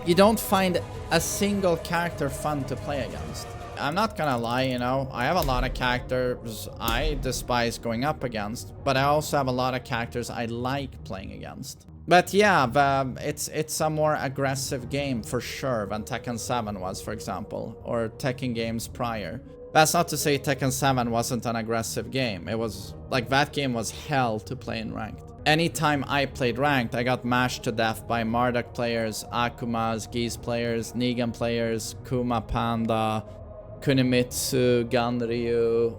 you don't find a single character fun to play against. I'm not gonna lie, you know, I have a lot of characters I despise going up against, but I also have a lot of characters I like playing against. But yeah, it's a more aggressive game for sure than Tekken 7 was, for example, or Tekken games prior. That's not to say Tekken 7 wasn't an aggressive game. It was, like, that game was hell to play in ranked. Anytime I played ranked, I got mashed to death by Marduk players, Akumas, Geese players, Negan players, Kuma Panda, Kunimitsu, Ganryu,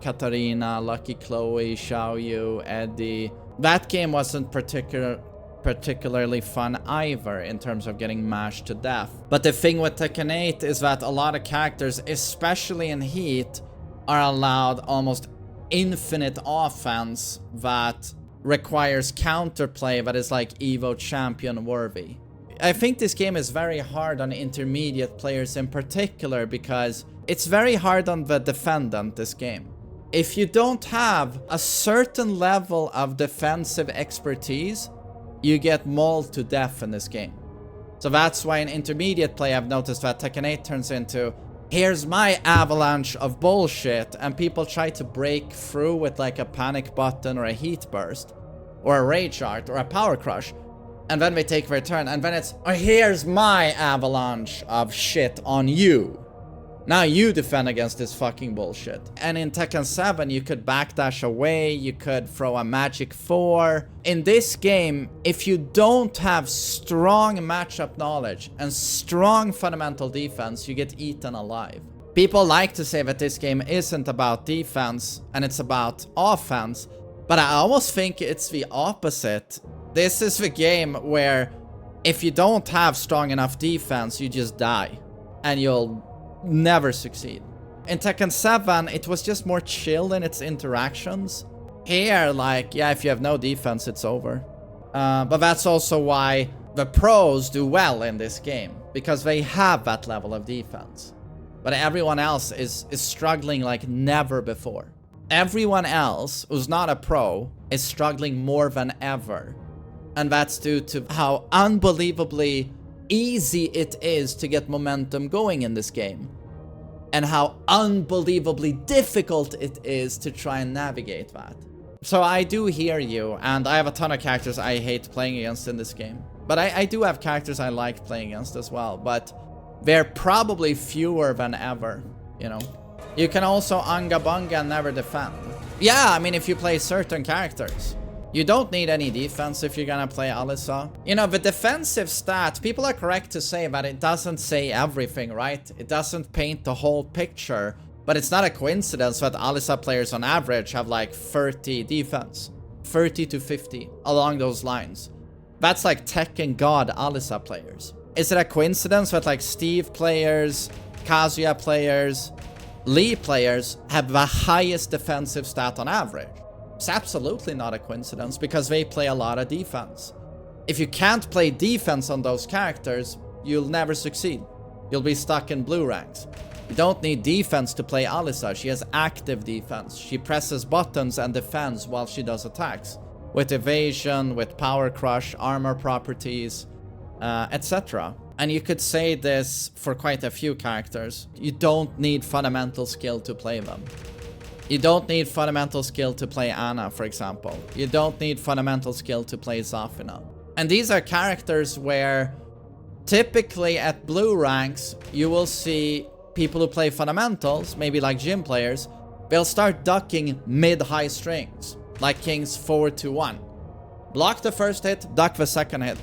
Katarina, Lucky Chloe, Xiaoyu, Eddie. That game wasn't particularly fun either in terms of getting mashed to death. But the thing with Tekken 8 is that a lot of characters, especially in Heat, are allowed almost infinite offense that requires counterplay that is like Evo champion worthy. I think this game is very hard on intermediate players in particular because it's very hard on the defendant, this game. If you don't have a certain level of defensive expertise, you get mauled to death in this game. So that's why in intermediate play I've noticed that Tekken 8 turns into, here's my avalanche of bullshit, and people try to break through with like a panic button or a heat burst or a rage art or a power crush, and then they take their turn, and then it's, oh, here's my avalanche of shit on you. Now you defend against this fucking bullshit. And in Tekken 7, you could backdash away, you could throw a magic 4. In this game, if you don't have strong matchup knowledge and strong fundamental defense, you get eaten alive. People like to say that this game isn't about defense and it's about offense, but I almost think it's the opposite. This is the game where if you don't have strong enough defense, you just die and you'll never succeed. In Tekken 7, it was just more chill in its interactions. Here, like, yeah, if you have no defense, it's over. But that's also why the pros do well in this game, because they have that level of defense. But everyone else is struggling like never before. Everyone else who's not a pro is struggling more than ever. And that's due to how unbelievably easy it is to get momentum going in this game, and how unbelievably difficult it is to try and navigate that. So I do hear you, and I have a ton of characters I hate playing against in this game, but I do have characters I like playing against as well, but they're probably fewer than ever, you know. You can also Anga Bunga and never defend. Yeah, I mean, if you play certain characters, you don't need any defense if you're gonna play Alisa. You know, the defensive stat, people are correct to say that it doesn't say everything, right? It doesn't paint the whole picture, but it's not a coincidence that Alisa players on average have like 30 defense. 30 to 50, along those lines. That's like Tekken God Alisa players. Is it a coincidence that like Steve players, Kazuya players, Lee players have the highest defensive stat on average? It's absolutely not a coincidence, because they play a lot of defense. If you can't play defense on those characters, you'll never succeed. You'll be stuck in blue ranks. You don't need defense to play Alisa. She has active defense. She presses buttons and defends while she does attacks. With evasion, with power crush, armor properties, etc. And you could say this for quite a few characters. You don't need fundamental skill to play them. You don't need fundamental skill to play Ana, for example. You don't need fundamental skill to play Zafina. And these are characters where typically at blue ranks, you will see people who play fundamentals, maybe like gym players, they'll start ducking mid-high strings, like King's forward to 1. Block the first hit, duck the second hit.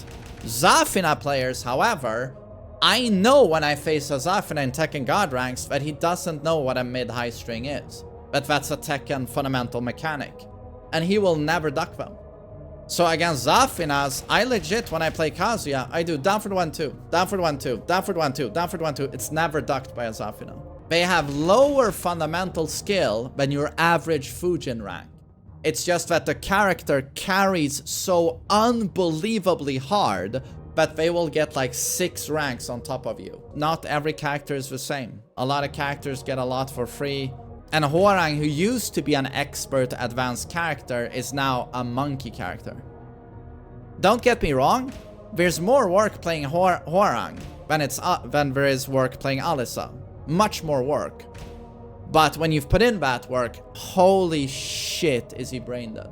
Zafina players, however, I know when I face a Zafina in Tekken God ranks that he doesn't know what a mid-high string is. But that's a Tekken fundamental mechanic, and he will never duck them. So against Zafinas, I legit, when I play Kazuya, I do down for 1-2, down for 1-2, down for 1-2, down for 1-2. It's never ducked by a Zafina. They have lower fundamental skill than your average Fujin rank. It's just that the character carries so unbelievably hard that they will get like 6 ranks on top of you. Not every character is the same. A lot of characters get a lot for free. And Hwoarang, who used to be an expert advanced character, is now a monkey character. Don't get me wrong, There's more work playing Hwoarang than there is work playing Alisa. Much more work. But when you've put in that work, holy shit, is he brain dead.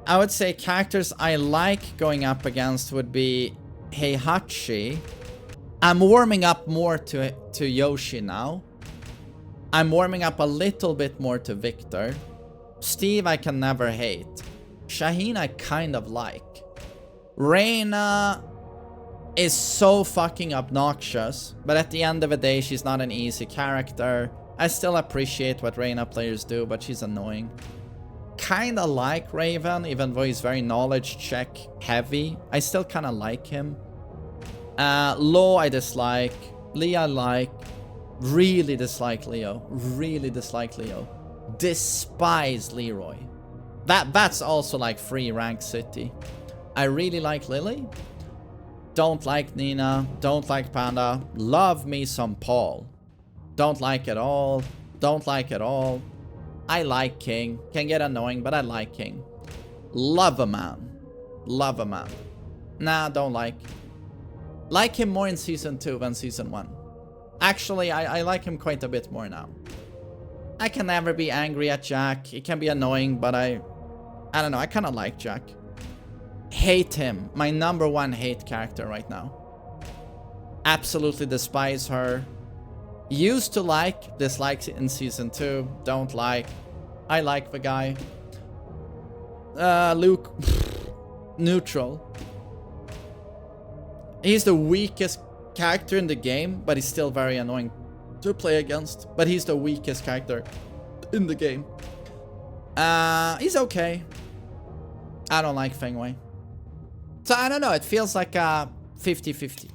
I would say characters I like going up against would be Heihachi. I'm warming up more to Yoshi now. I'm warming up a little bit more to Victor. Steve I can never hate. Shaheen I kind of like. Reina is so fucking obnoxious, but at the end of the day, she's not an easy character. I still appreciate what Reina players do, but she's annoying. Kinda like Raven, even though he's very knowledge check heavy. I still kinda like him. Lo I dislike. Lee I like. Really dislike Leo. Really dislike Leo. Despise Leroy. That's also like free rank city. I really like Lily. Don't like Nina. Don't like Panda. Love me some Paul. Don't like at all. Don't like at all. I like King. Can get annoying, but I like King. Love a man. Love a man. Nah, don't like. Like him more in Season 2 than Season 1. Actually, I like him quite a bit more now. I can never be angry at Jack. He can be annoying, but I don't know. I kind of like Jack. Hate him. My #1 hate character right now. Absolutely despise her. Used to like, dislikes in Season 2. Don't like. I like the guy. Luke. Neutral. He's the weakest character in the game, but he's still very annoying to play against. But he's the weakest character in the game. He's okay. I don't like Feng Wei. So I don't know, it feels like a 50-50.